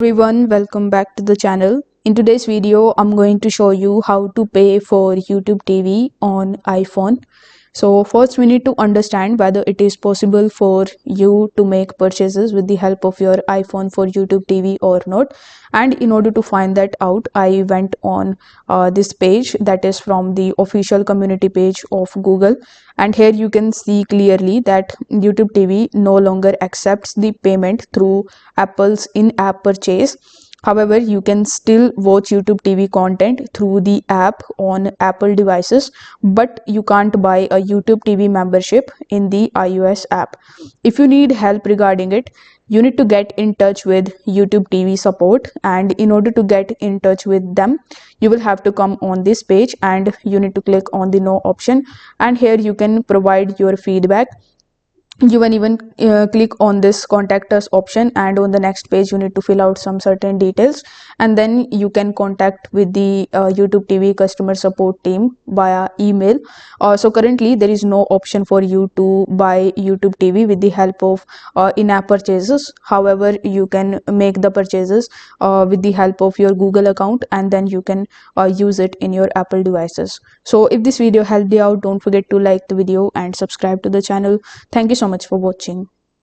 Everyone, welcome back to the channel. In today's video I'm going to show you how to pay for YouTube TV on iPhone. So first we need to understand whether it is possible for you to make purchases with the help of your iPhone for YouTube TV or not. And in order to find that out, I went on this page that is from the official community page of Google, and here you can see clearly that YouTube TV no longer accepts the payment through Apple's in-app purchase. However, you can still watch YouTube TV content through the app on Apple devices, but you can't buy a YouTube TV membership in the iOS app. If you need help regarding it, you need to get in touch with YouTube TV support, and in order to get in touch with them, you will have to come on this page and you need to click on the no option, and here you can provide your feedback. You can even click on this contact us option, and on the next page you need to fill out some certain details, and then you can contact with the YouTube TV customer support team via email. So currently there is no option for you to buy YouTube TV with the help of in-app purchases. However, you can make the purchases with the help of your Google account, and then you can use it in your Apple devices. So if this video helped you out, don't forget to like the video and subscribe to the channel. Thank you so much for watching.